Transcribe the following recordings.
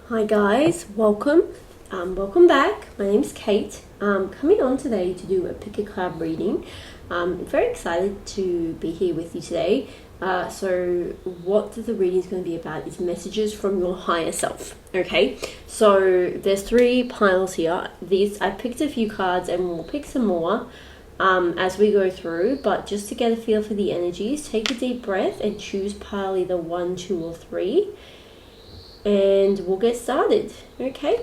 Hi guys, welcome back. My name's Kate. Coming on today to do a pick a card reading. I'm very excited to be here with you today. So what the reading is going to be about is messages from your higher self. Okay, so there's 3 piles here. I picked a few cards and we'll pick some more as we go through, but just to get a feel for the energies, take a deep breath and choose pile either 1, 2 or 3. And we'll get started. Okay,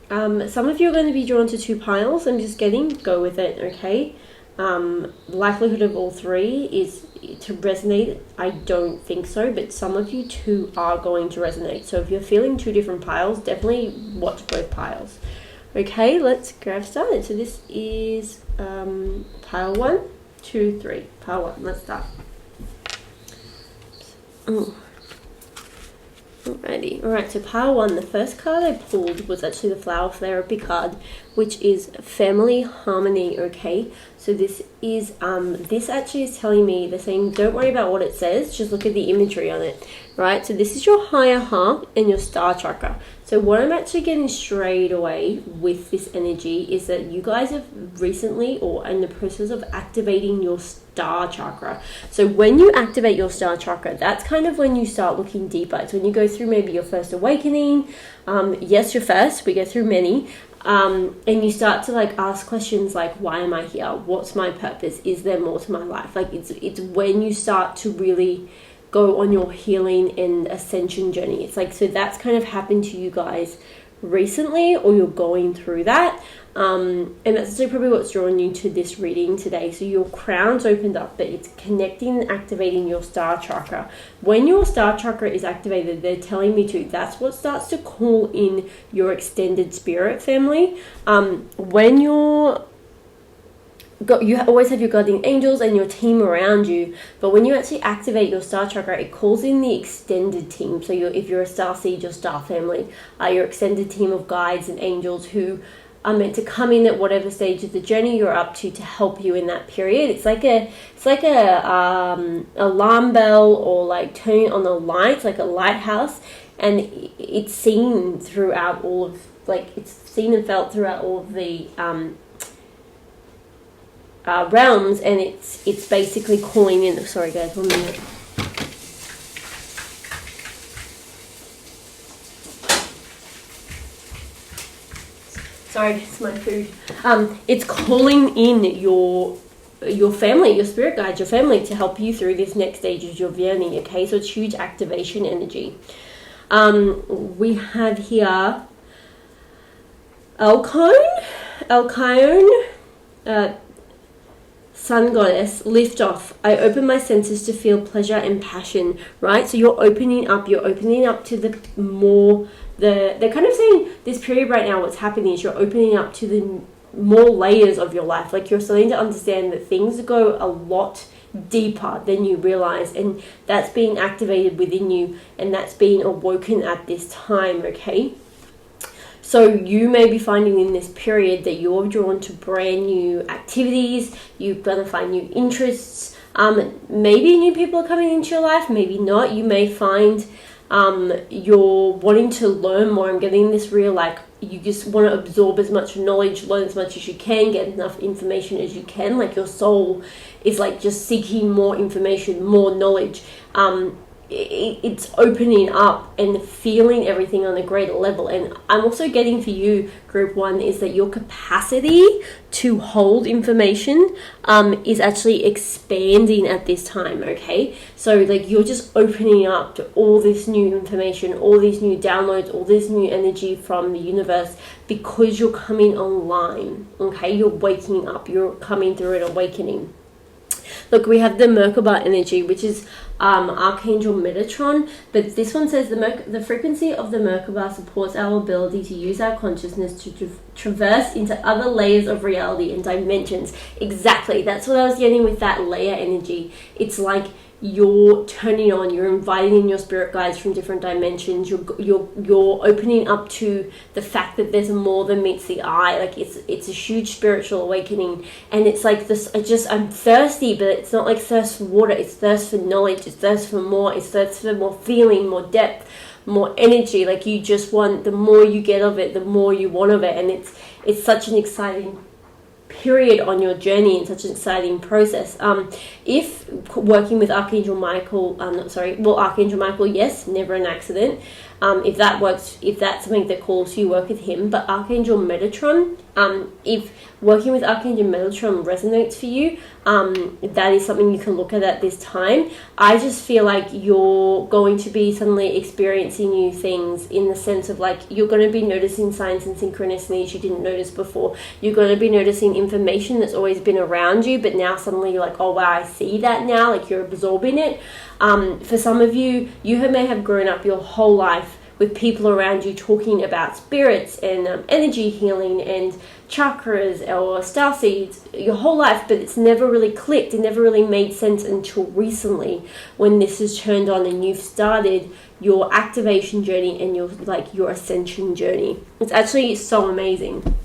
some of you are going to be drawn to 2 piles. I'm just go with it. Okay, likelihood of all 3 is to resonate. I don't think so, but some of you 2 are going to resonate. So if you're feeling 2 different piles, definitely watch both piles. Okay, let's get started. So this is pile 1, 2, 3. Pile 1. Let's start. Alrighty, alright, so pile 1, the first card I pulled was actually the Flower Therapy card, which is family harmony. Okay, so this is, this actually is telling me, they're saying don't worry about what it says, just look at the imagery on it, right? So this is your higher heart and your star chakra. So what I'm actually getting straight away with this energy is that you guys have recently or in the process of activating your star chakra. So when you activate your star chakra, that's kind of when you start looking deeper. It's when you go through maybe your first awakening. Yes, your first, we go through many. And you start to ask questions like, why am I here? What's my purpose? Is there more to my life? It's when you start to really go on your healing and ascension journey. It's so that's kind of happened to you guys recently, or you're going through that. And that's actually probably what's drawn you to this reading today. So your crown's opened up, but it's connecting and activating your star chakra. When your star chakra is activated, they're telling me that's what starts to call in your extended spirit family. When you always have your guardian angels and your team around you, but when you actually activate your star chakra, it calls in the extended team. So if you're a star seed, your star family, your extended team of guides and angels who are meant to come in at whatever stage of the journey you're up to help you in that period. It's like a alarm bell, or turning on the lights, like a lighthouse, and it's seen throughout all of it's seen and felt throughout all of the realms, and it's basically calling in. Sorry guys, 1 minute. Sorry, it's my food. It's calling in your family, your spirit guides, your family to help you through this next stage of your journey. Okay, so it's huge activation energy. We have here Elkone, Sun Goddess, lift off. I open my senses to feel pleasure and passion, right? So you're opening up to they're kind of saying this period right now, what's happening is you're opening up to the more layers of your life. You're starting to understand that things go a lot deeper than you realize, and that's being activated within you, and that's being awoken at this time. Okay, so you may be finding in this period that you're drawn to brand new activities. You're going to find new interests. Maybe new people are coming into your life, maybe not. You may find you're wanting to learn more. I'm getting this real you just want to absorb as much knowledge, learn as much as you can, get enough information as you can. Your soul is just seeking more information, more knowledge. It's opening up and feeling everything on a greater level. And I'm also getting for you, group 1, is that your capacity to hold information is actually expanding at this time. Okay, so you're just opening up to all this new information, all these new downloads, all this new energy from the universe, because you're coming online. Okay, you're waking up, you're coming through an awakening. Look, we have the Merkaba energy, which is Archangel Metatron, but this one says the frequency of the Merkaba supports our ability to use our consciousness to traverse into other layers of reality and dimensions. Exactly, that's what I was getting with that layer energy. It's you're turning on, you're inviting in your spirit guides from different dimensions. You're opening up to the fact that there's more than meets the eye. It's a huge spiritual awakening, and it's this. I'm thirsty, but it's not thirst for water. It's thirst for knowledge. It's thirst for more. It's thirst for more feeling, more depth, more energy. Like you just want, the more you get of it, the more you want of it. And it's such an exciting period on your journey and such an exciting process. If working with Archangel Michael, Archangel Michael, yes, never an accident. If that works, if that's something that calls you, work with him. But Archangel Metatron, if working with Archangel Metatron resonates for you, that is something you can look at this time. I just feel like you're going to be suddenly experiencing new things, in the sense of like, you're going to be noticing signs and synchronicities you didn't notice before. You're going to be noticing information that's always been around you, but now suddenly you're like, oh wow, I see that now. Like you're absorbing it. For some of you, may have grown up your whole life with people around you talking about spirits and energy healing and chakras or starseeds your whole life, but it's never really clicked. It never really made sense until recently, when this is turned on and you've started your activation journey and your ascension journey. It's actually so amazing,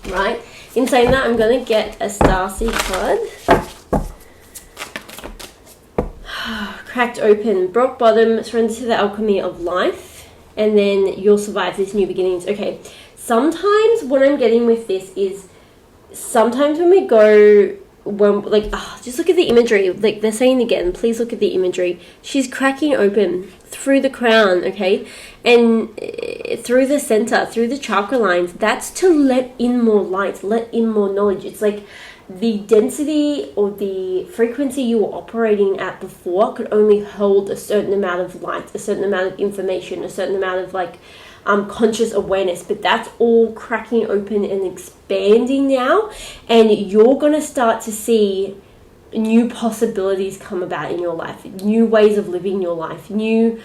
right? In saying that, I'm going to get a starseed card. Cracked open, broke bottom, surrender to the alchemy of life, and then you'll survive this new beginnings. Okay, sometimes what I'm getting with this is, sometimes when we go, just look at the imagery. Like they're saying again, please look at the imagery. She's cracking open through the crown, okay, and through the center, through the chakra lines. That's to let in more light, let in more knowledge. It's like the density or the frequency you were operating at before could only hold a certain amount of light, a certain amount of information, a certain amount of conscious awareness, but that's all cracking open and expanding now, and you're going to start to see new possibilities come about in your life, new ways of living your life, new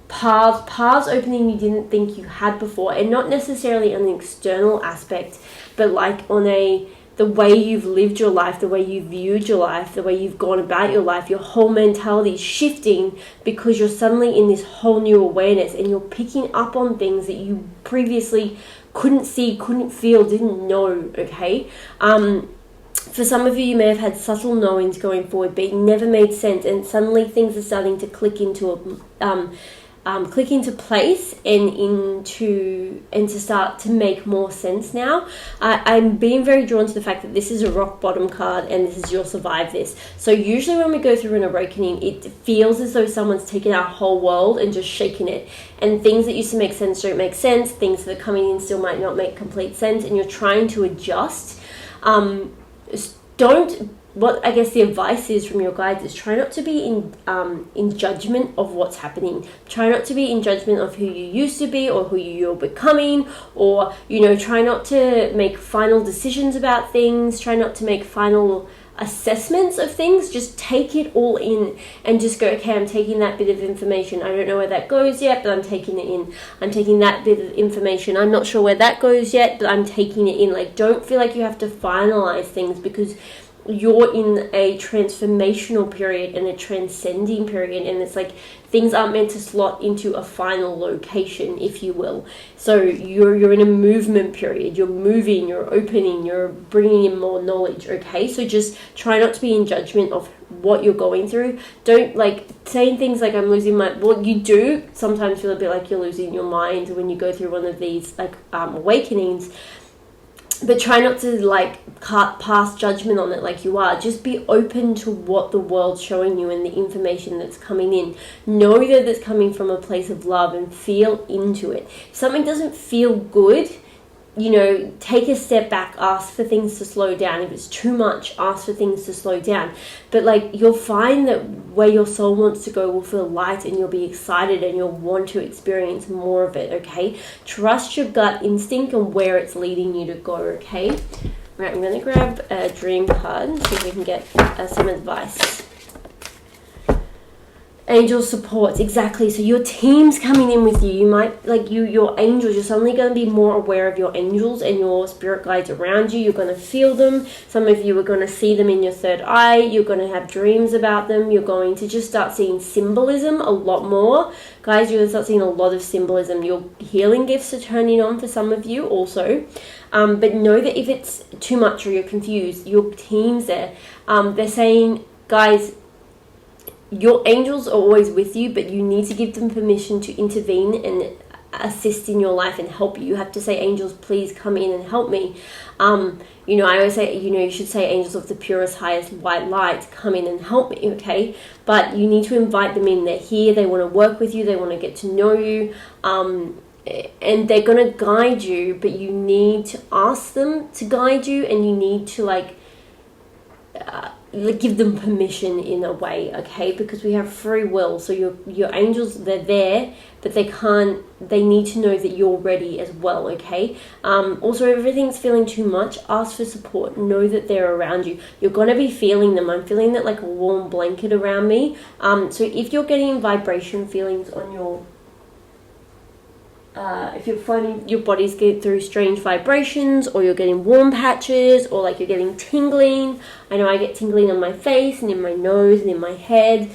paths opening you didn't think you had before, and not necessarily on an external aspect, but like on the way you've lived your life, the way you viewed your life, the way you've gone about your life. Your whole mentality is shifting because you're suddenly in this whole new awareness, and you're picking up on things that you previously couldn't see, couldn't feel, didn't know, okay? For some of you, you may have had subtle knowings going forward, but it never made sense, and suddenly things are starting to click into place and to start to make more sense now. I'm being very drawn to the fact that this is a rock bottom card, and this is you'll survive this. So usually when we go through an awakening, it feels as though someone's taken our whole world and just shaken it, and things that used to make sense don't make sense, things that are coming in still might not make complete sense, and you're trying to adjust. What I guess the advice is from your guides is, try not to be in judgment of what's happening. Try not to be in judgment of who you used to be or who you're becoming, or try not to make final decisions about things. Try not to make final assessments of things. Just take it all in and just go, okay, I'm taking that bit of information. I don't know where that goes yet, but I'm taking it in. I'm taking that bit of information. I'm not sure where that goes yet, but I'm taking it in. Like, don't feel like you have to finalize things, because you're in a transformational period and a transcending period, and it's like things aren't meant to slot into a final location, if you will. So you're in a movement period. You're moving, you're opening, you're bringing in more knowledge, okay? So just try not to be in judgment of what you're going through. Don't saying things like, I'm losing my, well, you do sometimes feel a bit like you're losing your mind when you go through one of these awakenings, but try not to pass judgment on it like you are. Just be open to what the world's showing you and the information that's coming in. Know that it's coming from a place of love and feel into it. If something doesn't feel good, take a step back, ask for things to slow down. If it's too much, ask for things to slow down. But you'll find that where your soul wants to go will feel light, and you'll be excited and you'll want to experience more of it, okay? Trust your gut instinct and where it's leading you to go, okay? Right, I'm going to grab a dream card and see if we can get some advice. Angel support, exactly. So your team's coming in with you. You might, your angels, you're suddenly going to be more aware of your angels and your spirit guides around you. You're going to feel them. Some of you are going to see them in your third eye. You're going to have dreams about them. You're going to just start seeing symbolism a lot more. Guys, you're going to start seeing a lot of symbolism. Your healing gifts are turning on for some of you also. But know that if it's too much or you're confused, your team's there. They're saying, guys, your angels are always with you, but you need to give them permission to intervene and assist in your life and help you. You have to say, angels, please come in and help me. I always say, you should say, angels of the purest, highest white light, come in and help me, okay? But you need to invite them in. They're here, they want to work with you, they want to get to know you, and they're going to guide you, but you need to ask them to guide you, and you need to give them permission in a way, okay? Because we have free will. So your angels, they're there, but they need to know that you're ready as well, okay? Also, if everything's feeling too much, ask for support. Know that they're around you. You're going to be feeling them. I'm feeling that like a warm blanket around me. So if you're getting vibration feelings on your if you're finding your body's getting through strange vibrations, or you're getting warm patches, or like you're getting tingling. I know I get tingling on my face and in my nose and in my head.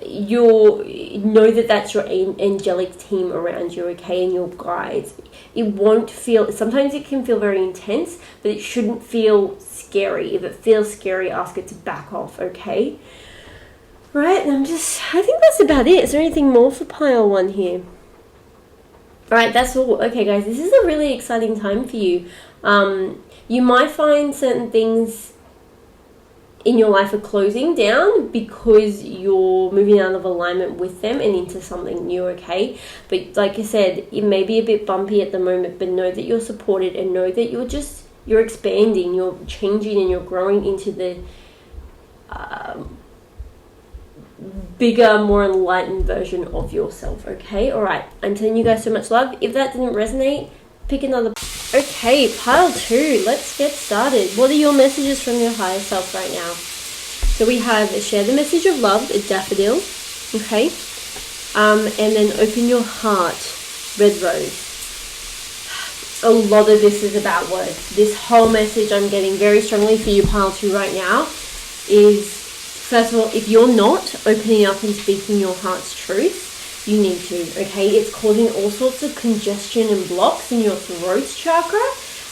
You know that's your angelic team around you, okay, and your guides. It won't feel, sometimes it can feel very intense, but it shouldn't feel scary. If it feels scary, ask it to back off, okay? Right, and I think that's about it. Is there anything more for pile 1 here? Alright, that's all. Okay, guys, this is a really exciting time for you. You might find certain things in your life are closing down because you're moving out of alignment with them and into something new, okay? But like I said, it may be a bit bumpy at the moment, but know that you're supported, and know that you're expanding, you're changing, and you're growing into the bigger, more enlightened version of yourself, okay? All right, I'm sending you guys so much love. If that didn't resonate, pick another. Okay, pile 2, let's get started. What are your messages from your higher self right now? So we have share the message of love, a daffodil, okay? And then open your heart, red rose. A lot of this is about words. This whole message I'm getting very strongly for you, pile 2 right now, is, first of all, if you're not opening up and speaking your heart's truth, you need to, okay? It's causing all sorts of congestion and blocks in your throat chakra.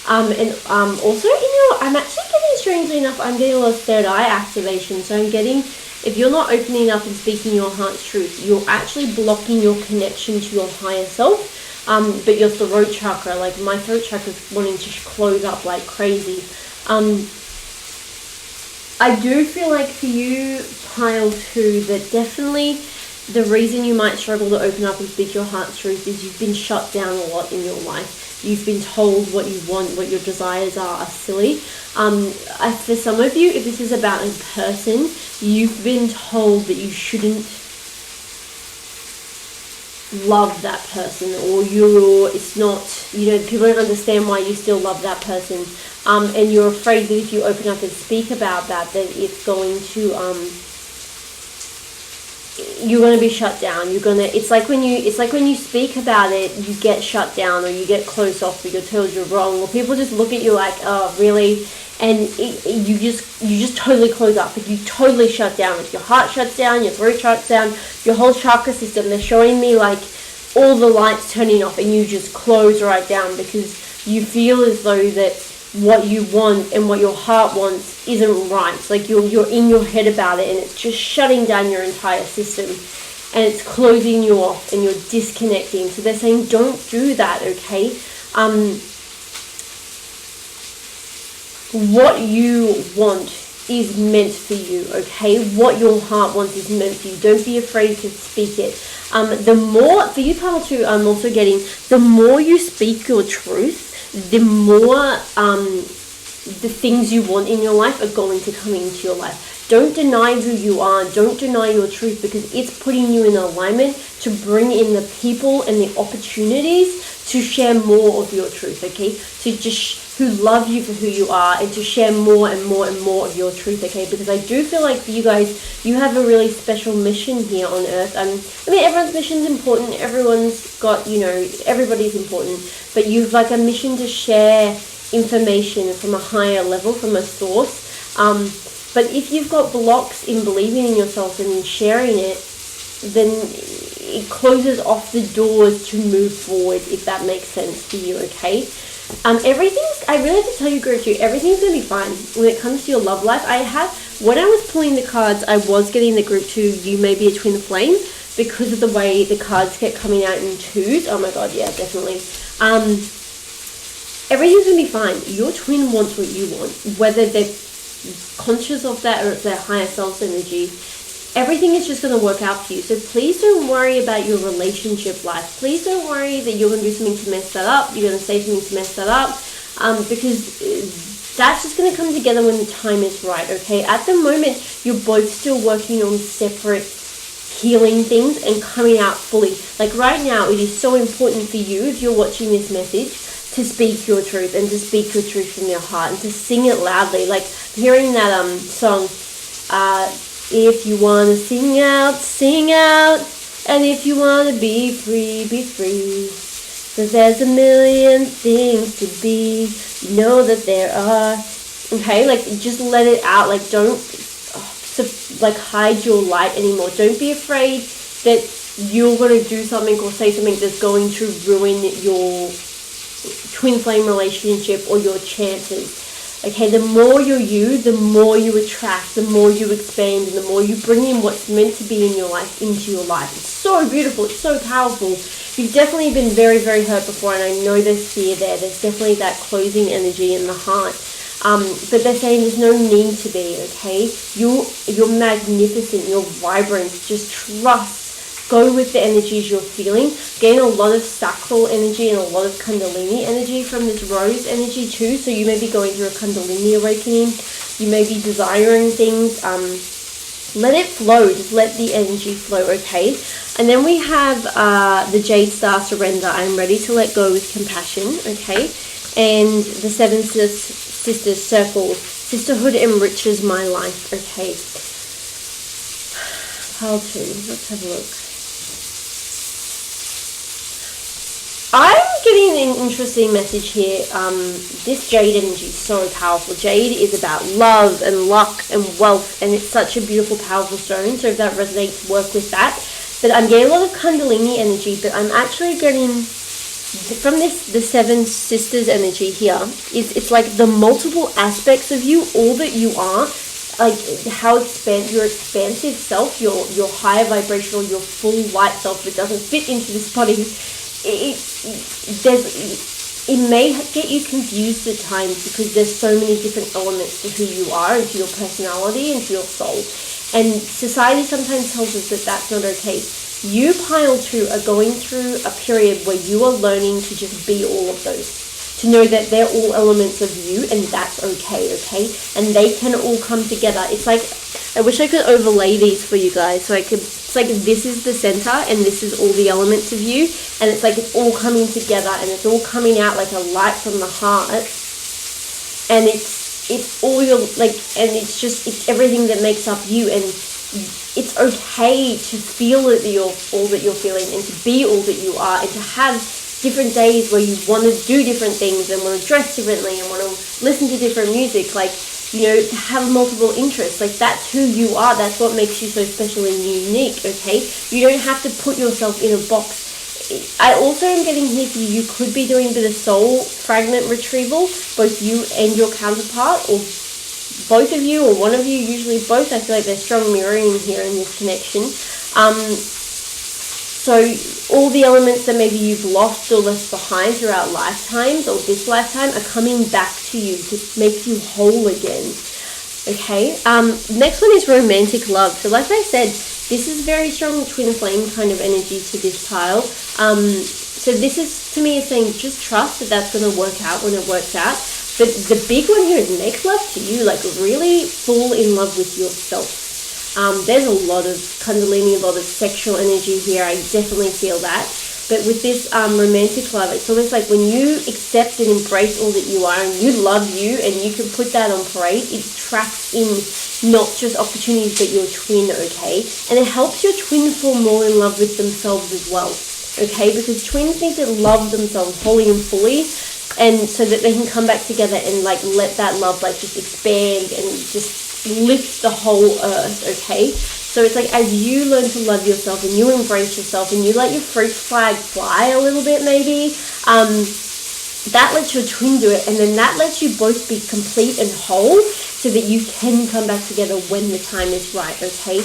Also in your, I'm actually getting, strangely enough, I'm getting a lot of third eye activation. So I'm getting, if you're not opening up and speaking your heart's truth, you're actually blocking your connection to your higher self. But your throat chakra, like my throat chakra is wanting to close up like crazy. I do feel like for you, pile 2, that definitely the reason you might struggle to open up and speak your heart's truth is you've been shut down a lot in your life. You've been told what you want, what your desires are silly. For some of you, if this is about a person, you've been told that you shouldn't love that person, or it's not, people don't understand why you still love that person. And you're afraid that if you open up and speak about that it's going to, you're going to be shut down. It's like when you speak about it, you get shut down, or you get closed off, or you're told you're wrong, or people just look at you like, oh, really? And you just totally close up. If you totally shut down, if your heart shuts down, your throat shuts down, your whole chakra system, they're showing me like all the lights turning off, and you just close right down because you feel as though that what you want and what your heart wants isn't right. It's like you're in your head about it, and it's just shutting down your entire system, and it's closing you off, and you're disconnecting. So they're saying, don't do that, okay? What you want is meant for you, okay? What your heart wants is meant for you. Don't be afraid to speak it. The more, for you, pile 2, I'm also getting, the more you speak your truth, the more the things you want in your life are going to come into your life. Don't deny who you are. Don't deny your truth, because it's putting you in alignment to bring in the people and the opportunities to share more of your truth, okay? To just who love you for who you are, and to share more and more and more of your truth, okay? Because I do feel like for you guys, you have a really special mission here on earth. I mean, everyone's mission is important. Everyone's got, everybody's important. But you've like a mission to share information from a higher level, from a source. But if you've got blocks in believing in yourself and in sharing it, then it closes off the doors to move forward, if that makes sense to you, okay? I really have to tell you, Gertrude, everything's going to be fine when it comes to your love life. I have when I was pulling the cards, I was getting the group 2, you may be a twin flame, because of the way the cards kept coming out in 2s. Oh my god, yeah, definitely. Everything's going to be fine. Your twin wants what you want, whether they're conscious of that or it's their higher self's energy. Everything is just going to work out for you. So please don't worry about your relationship life. Please don't worry that you're going to do something to mess that up. You're going to say something to mess that up, because that's just going to come together when the time is right, okay? At the moment, you're both still working on separate healing things and coming out fully. Like right now, it is so important for you, if you're watching this message, to speak your truth and to speak your truth from your heart and to sing it loudly. Like hearing that song, if you want to sing out, sing out. And if you want to be free, be free. 'Cause there's a million things to be. You know that there are. Okay, like just let it out. Like don't like hide your light anymore. Don't be afraid that you're going to do something or say something that's going to ruin your twin flame relationship or your chances. Okay, the more you're you, the more you attract, the more you expand, and the more you bring in what's meant to be in your life into your life. It's so beautiful. It's so powerful. You've definitely been very, very hurt before, and I know there's fear there. There's definitely that closing energy in the heart. But they're saying there's no need to be, okay? You're magnificent. You're vibrant. Just trust. Go with the energies you're feeling. Gain a lot of sacral energy and a lot of Kundalini energy from this rose energy too. So you may be going through a Kundalini awakening. You may be desiring things. Let it flow. Just let the energy flow, okay? And then we have the Jade Star Surrender. I'm ready to let go with compassion, okay? And the Seven Sisters Circle. Sisterhood enriches my life, okay? Pile 2. Let's have a look. I'm getting an interesting message here. This Jade energy is so powerful. Jade is about love and luck and wealth, and it's such a beautiful, powerful stone. So if that resonates, work with that. But I'm getting a lot of Kundalini energy, but I'm actually getting from the Seven Sisters energy here. It's like the multiple aspects of you, all that you are, like how your expansive self, your higher vibrational, your full light self that doesn't fit into this body. It may get you confused at times because there's so many different elements to who you are and to your personality and to your soul. And society sometimes tells us that that's not okay. You, Pile 2, are going through a period where you are learning to just be all of those. To know that they're all elements of you and that's okay, okay? And they can all come together. It's like, I wish I could overlay these for you guys so it's like this is the center and this is all the elements of you, and it's like it's all coming together and it's all coming out like a light from the heart, and it's all your, like, and it's everything that makes up you, and it's okay to feel that you're all that you're feeling and to be all that you are, and to have different days where you want to do different things and want to dress differently and want to listen to different music, like, you know, to have multiple interests. Like, that's who you are. That's what makes you so special and unique, okay? You don't have to put yourself in a box. I also am getting here for you could be doing a bit of soul fragment retrieval, both you and your counterpart, or both of you, or one of you, usually both. I feel like there's strong mirroring here in this connection. So all the elements that maybe you've lost or left behind throughout lifetimes or this lifetime are coming back to you to make you whole again. Okay. Next one is romantic love. So like I said, this is very strong twin flame kind of energy to this pile. So this is, to me, is saying just trust that that's going to work out when it works out. But the big one here is make love to you, like really fall in love with yourself. There's a lot of Kundalini, a lot of sexual energy here. I definitely feel that. But with this romantic love, it's almost like when you accept and embrace all that you are and you love you and you can put that on parade, it attracts in not just opportunities but your twin, okay? And it helps your twin fall more in love with themselves as well, okay? Because twins need to love themselves wholly and fully, and so that they can come back together and like let that love like just expand and just lift the whole earth, okay? So it's like as you learn to love yourself and you embrace yourself and you let your freak flag fly a little bit maybe, that lets your twin do it, and then that lets you both be complete and whole so that you can come back together when the time is right, okay?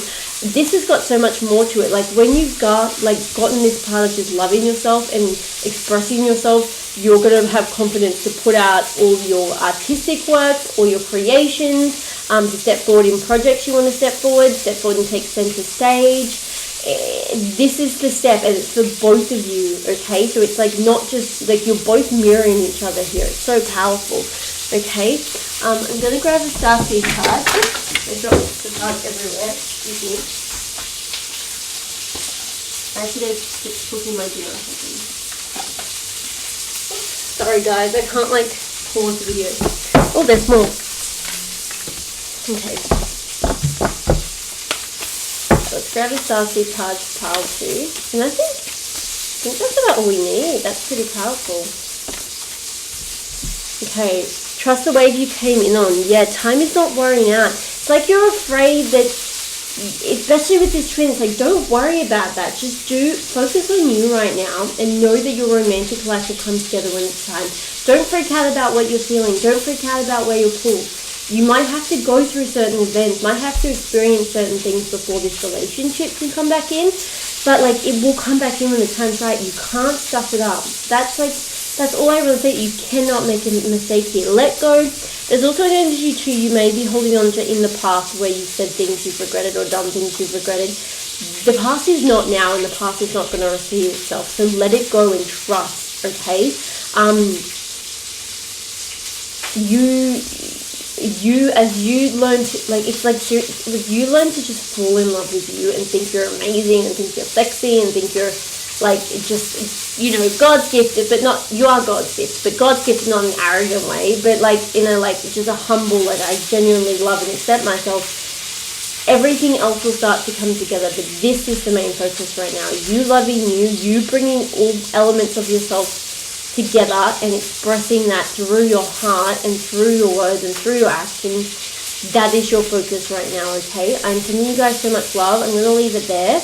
This has got so much more to it. Like when you've gotten this part of just loving yourself and expressing yourself, you're going to have confidence to put out all your artistic works, all your creations, to step forward in projects you want to step forward and take center stage. This is the step, and it's for both of you, okay? So it's like not just like you're both mirroring each other here. It's so powerful, okay? I'm gonna grab a Starseed card. I dropped the cards everywhere. Excuse me. I should have put in my dinner or something. Sorry guys, I can't like pause the video. Oh, there's more. Okay. Let's grab a Starseed card for pile 2. And I think that's about all we need. That's pretty powerful. Okay, trust the wave you came in on. Yeah, time is not worrying out. It's like you're afraid that, especially with this twin, it's like don't worry about that. Just focus on you right now and know that your romantic life will come together when it's time. Don't freak out about what you're feeling. Don't freak out about where you're pulled. You might have to go through certain events, might have to experience certain things before this relationship can come back in, but like it will come back in when the time's right. You can't stuff it up. That's all I really say. You cannot make a mistake here. Let go. There's also an energy too you may be holding on to in the past where you've said things you've regretted or done things you've regretted. The past is not now, and the past is not going to repeat itself. So let it go and trust, okay? As you learn to, like, it's like you learn to just fall in love with you and think you're amazing and think you're sexy and think you're like just, you know, God's gifted, but not, you are God's gift, but God's gift not in an arrogant way, but like in a like just a humble, like I genuinely love and accept myself. Everything else will start to come together, but this is the main focus right now. You loving you bringing all elements of yourself together and expressing that through your heart and through your words and through your actions. That is your focus right now, okay? I'm sending you guys so much love. I'm going to leave it there.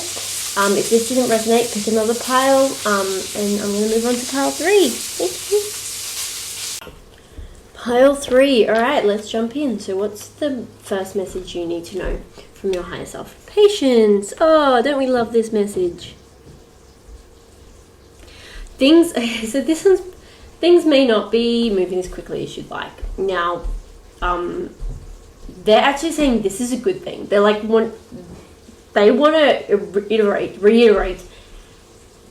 If this didn't resonate, pick another pile, and I'm going to move on to pile 3. Thank you. Pile 3. All right, let's jump in. So what's the first message you need to know from your higher self? Patience. Oh, don't we love this message? Things may not be moving as quickly as you'd like. Now, they're actually saying this is a good thing. They're like, they want to reiterate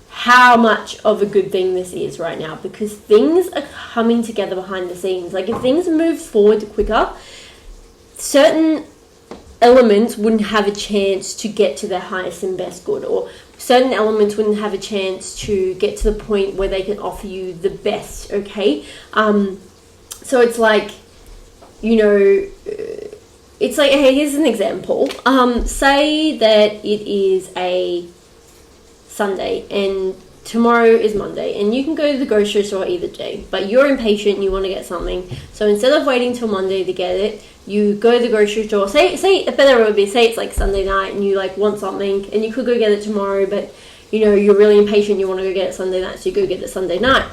how much of a good thing this is right now, because things are coming together behind the scenes. Like if things move forward quicker, certain elements wouldn't have a chance to get to their highest and best good, or certain elements wouldn't have a chance to get to the point where they can offer you the best, okay? So it's like, you know, it's like, hey, here's an example. Say that it is a Sunday and tomorrow is Monday, and you can go to the grocery store either day, but you're impatient and you want to get something. So instead of waiting till Monday to get it, you go to the grocery store. Say better would be, say it's like Sunday night and you like want something and you could go get it tomorrow, but you know, you're really impatient, you want to go get it Sunday night, so you go get it Sunday night.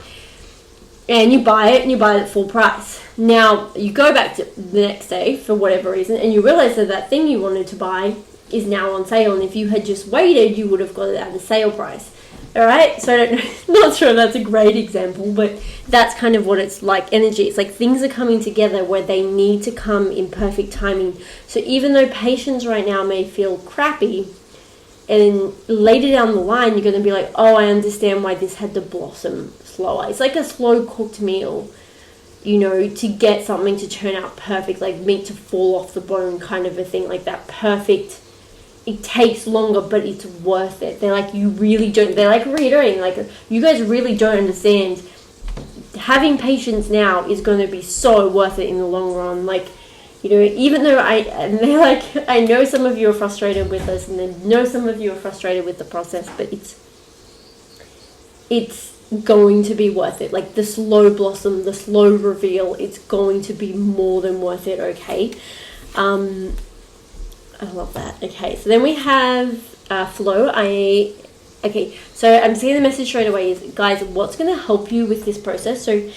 And you buy it at full price. Now, you go back to the next day for whatever reason, and you realize that that thing you wanted to buy is now on sale, and if you had just waited, you would have got it at the sale price. Alright, so I'm not sure that's a great example, but that's kind of what it's like, energy. It's like things are coming together where they need to come in perfect timing. So even though patience right now may feel crappy, and later down the line, you're going to be like, oh, I understand why this had to blossom slower. It's like a slow cooked meal, you know, to get something to turn out perfect, like meat to fall off the bone kind of a thing, like that perfect. It takes longer, but it's worth it. They're like, you really don't, they're like reiterating, like, you guys really don't understand. Having patience now is going to be so worth it in the long run. Like, you know, even though they're like, I know some of you are frustrated with us, and I know some of you are frustrated with the process, but it's going to be worth it. Like the slow blossom, the slow reveal, it's going to be more than worth it, okay? I love that. Okay, so then we have flow. Okay, so I'm seeing the message straight away is, guys, what's going to help you with this process? So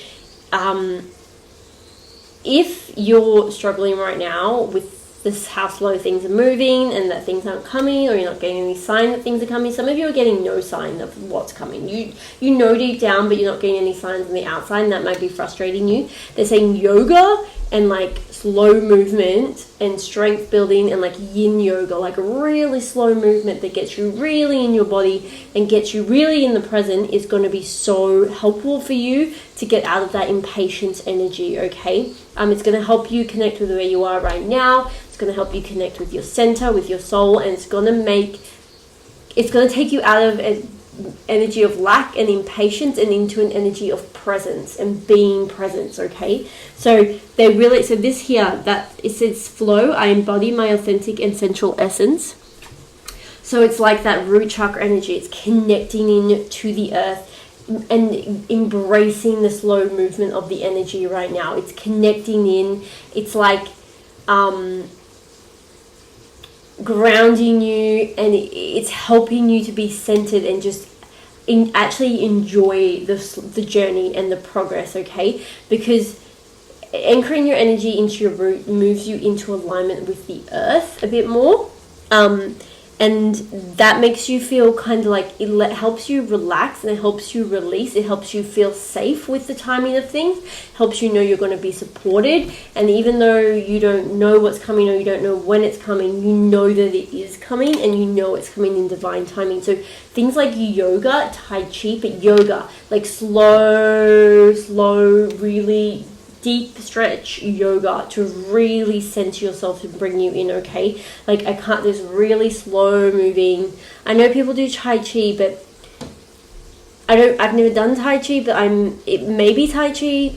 if you're struggling right now with this, how slow things are moving and that things aren't coming, or you're not getting any sign that things are coming, some of you are getting no sign of what's coming. You know deep down, but you're not getting any signs on the outside, and that might be frustrating you. They're saying yoga and like slow movement and strength building and like yin yoga, like a really slow movement that gets you really in your body and gets you really in the present, is going to be so helpful for you to get out of that impatience energy. Okay, it's going to help you connect with where you are right now. It's going to help you connect with your center, with your soul, and it's going to take you out of an energy of lack and impatience and into an energy of presence and being present. Okay, so this here, that it says flow, I embody my authentic and central essence. So it's like that root chakra energy. It's connecting in to the earth and embracing the slow movement of the energy right now. It's connecting in. It's like grounding you, and it's helping you to be centered and just actually enjoy the journey and the progress. Okay, because anchoring your energy into your root moves you into alignment with the earth a bit more, and that makes you feel kind of like, it helps you relax and it helps you release. It helps you feel safe with the timing of things, helps you know you're going to be supported, and even though you don't know what's coming or you don't know when it's coming, you know that it is coming, and you know it's coming in divine timing. So things like yoga, Tai Chi, but yoga, like slow, really deep stretch yoga to really center yourself and bring you in. Okay, like this really slow moving. I know people do Tai Chi, but I've never done Tai Chi, but it may be Tai Chi.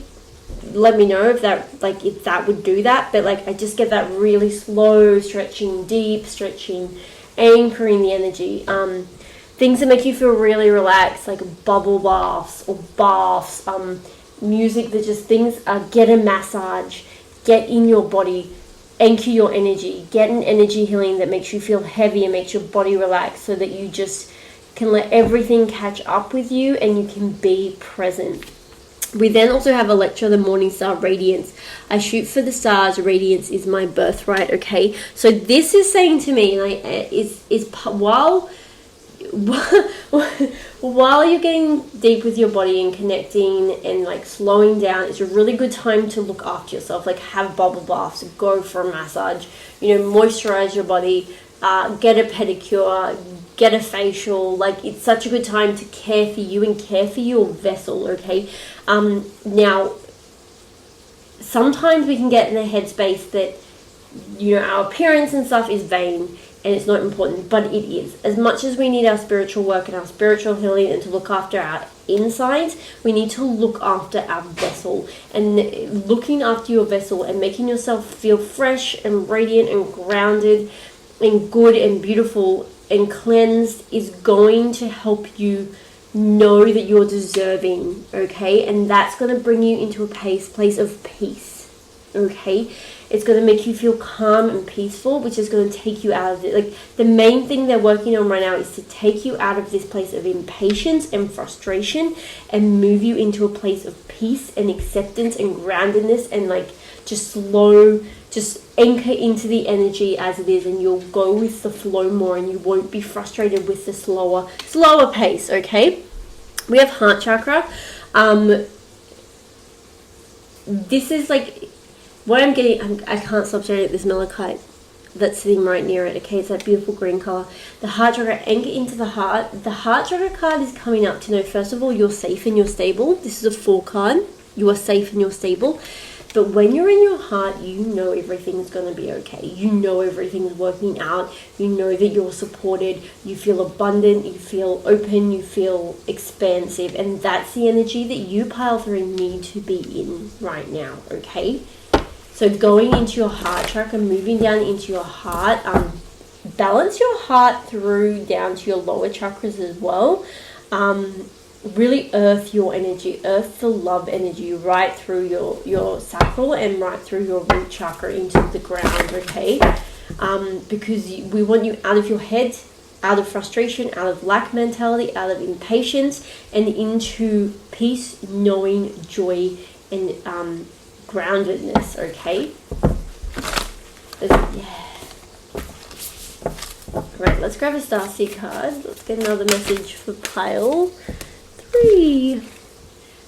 Let me know if that would do that. But like, I just get that really slow stretching, deep stretching, anchoring the energy. Things that make you feel really relaxed, like bubble baths or baths, music that just get a massage, get in your body, anchor your energy, get an energy healing that makes you feel heavy and makes your body relax, so that you just can let everything catch up with you and you can be present. We then also have a lecture, the Morning Star Radiance. I shoot for the stars. Radiance is my birthright. Okay, so this is saying to me, while you're getting deep with your body and connecting and like slowing down, it's a really good time to look after yourself. Like, have bubble baths, go for a massage, moisturize your body, get a pedicure, get a facial. Like, it's such a good time to care for you and care for your vessel. Okay, now sometimes we can get in the headspace that our appearance and stuff is vain and it's not important, but it is. As much as we need our spiritual work and our spiritual healing and to look after our insides, we need to look after our vessel. And looking after your vessel and making yourself feel fresh and radiant and grounded and good and beautiful and cleansed is going to help you know that you're deserving. Okay, and that's going to bring you into a place of peace. Okay, it's going to make you feel calm and peaceful, which is going to take you out of it. Like, the main thing they're working on right now is to take you out of this place of impatience and frustration and move you into a place of peace and acceptance and groundedness, and like just anchor into the energy as it is, and you'll go with the flow more and you won't be frustrated with the slower pace. Okay, we have heart chakra. This is like what I'm getting. I can't stop staring at this malachite that's sitting right near it. Okay, it's that beautiful green color. The heart chakra, anchor into the heart. The heart chakra card is coming up to know, first of all, you're safe and you're stable. This is a 4 card. You are safe and you're stable. But when you're in your heart, you know everything's going to be okay. You know everything's working out. You know that you're supported. You feel abundant. You feel open. You feel expansive. And that's the energy that you, pile 3, need to be in right now. Okay? So going into your heart chakra, moving down into your heart, balance your heart through down to your lower chakras as well. Really earth your energy, earth the love energy right through your sacral and right through your root chakra into the ground. Okay, because we want you out of your head, out of frustration, out of lack mentality, out of impatience, and into peace, knowing, joy, and groundedness, okay? Yeah. Right, let's grab a Starseed card. Let's get another message for pile 3.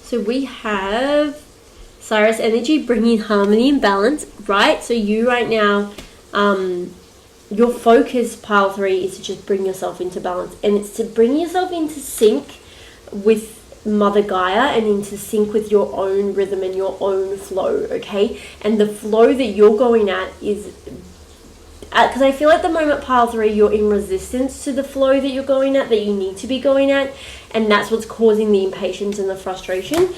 So we have Cyrus energy, bringing harmony and balance, right? So you right now, your focus, pile 3, is to just bring yourself into balance. And it's to bring yourself into sync with Mother Gaia and into sync with your own rhythm and your own flow, okay? And the flow that you're going at is... because I feel at the moment, pile 3, you're in resistance to the flow that you're going at, that you need to be going at, and that's what's causing the impatience and the frustration.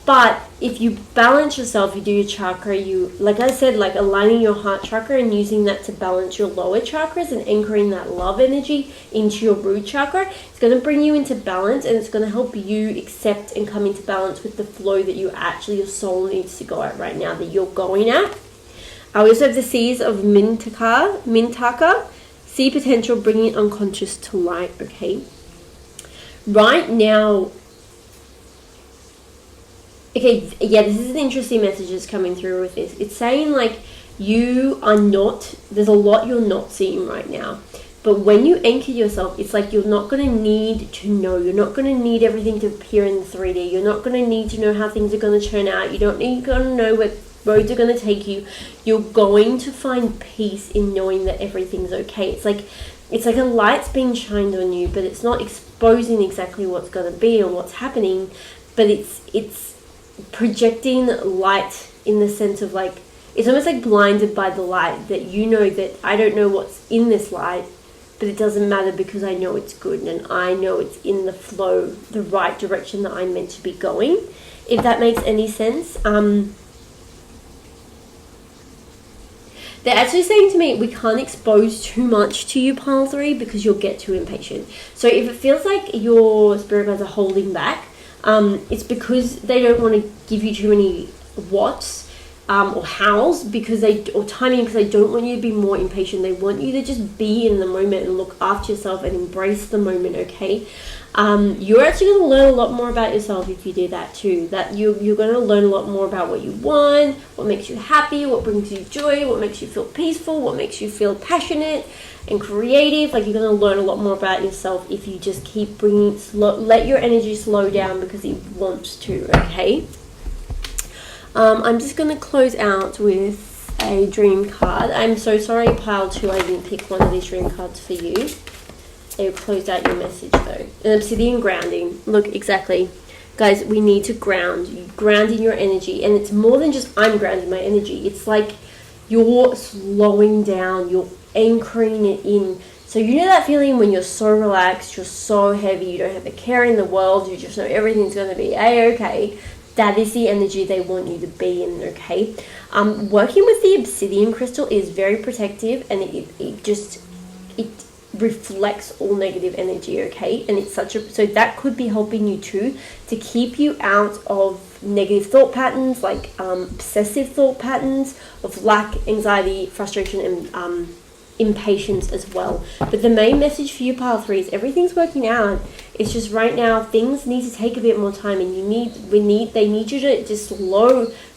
But if you balance yourself, you do your chakra, you, like I said, like aligning your heart chakra and using that to balance your lower chakras and anchoring that love energy into your root chakra, it's going to bring you into balance, and it's going to help you accept and come into balance with the flow that you actually, your soul needs to go at right now, that you're going at. I also have the Seas of Mintaka, see potential, bringing unconscious to light, okay? Right now, okay, yeah, this is an interesting messages coming through with this. It's saying like you are not, there's a lot you're not seeing right now. But when you anchor yourself, it's like you're not going to need to know. You're not going to need everything to appear in 3D. You're not going to need to know how things are going to turn out. You don't need to know what roads are going to take you. You're going to find peace in knowing that everything's okay. It's like a light's being shined on you, but it's not exposing exactly what's going to be or what's happening, but it's projecting light in the sense of like, it's almost like blinded by the light, that you know that I don't know what's in this light, but it doesn't matter because I know it's good and I know it's in the flow, the right direction that I'm meant to be going, if that makes any sense. They're actually saying to me, we can't expose too much to you, pile 3, because you'll get too impatient. So if it feels like your spirit guides are holding back, it's because they don't want to give you too many whats or hows, or timing, because they don't want you to be more impatient. They want you to just be in the moment and look after yourself and embrace the moment, okay? You're actually going to learn a lot more about yourself if you do that too. That you're going to learn a lot more about what you want, what makes you happy, what brings you joy, what makes you feel peaceful, what makes you feel passionate and creative. Like, you're going to learn a lot more about yourself if you just keep let your energy slow down because it wants to, okay? I'm just going to close out with a dream card. I'm so sorry, pile 2, I didn't pick one of these dream cards for you. They closed out your message though. An obsidian grounding. Look, exactly. Guys, we need to ground. You ground in your energy. And it's more than just I'm grounding my energy. It's like you're slowing down. You're anchoring it in. So you know that feeling when you're so relaxed, you're so heavy, you don't have a care in the world, you just know everything's going to be A-okay. That is the energy they want you to be in, okay? Working with the obsidian crystal is very protective, and it reflects all negative energy, okay? And it's so that could be helping you too, to keep you out of negative thought patterns, like obsessive thought patterns of lack, anxiety, frustration, and impatience as well. But the main message for you, pile 3, is everything's working out. It's just right now things need to take a bit more time, and they need you to just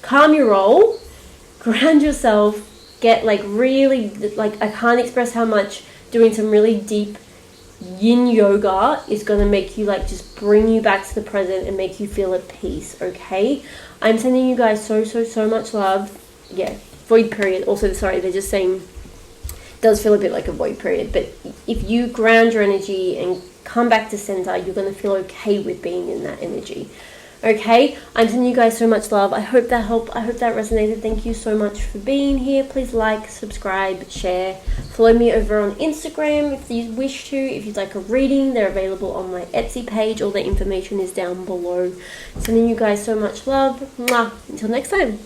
calm your roll, ground yourself, get like really, like, I can't express how much doing some really deep yin yoga is going to make you, like, just bring you back to the present and make you feel at peace, okay? I'm sending you guys so much love. Yeah, void period. Also, sorry, they're just saying does feel a bit like a void period, but if you ground your energy and come back to center, you're going to feel okay with being in that energy. Okay, I'm sending you guys so much love. I hope that helped. I hope that resonated. Thank you so much for being here. Please like, subscribe, share. Follow me over on Instagram if you wish to. If you'd like a reading, they're available on my Etsy page. All the information is down below. Sending you guys so much love. Mwah. Until next time.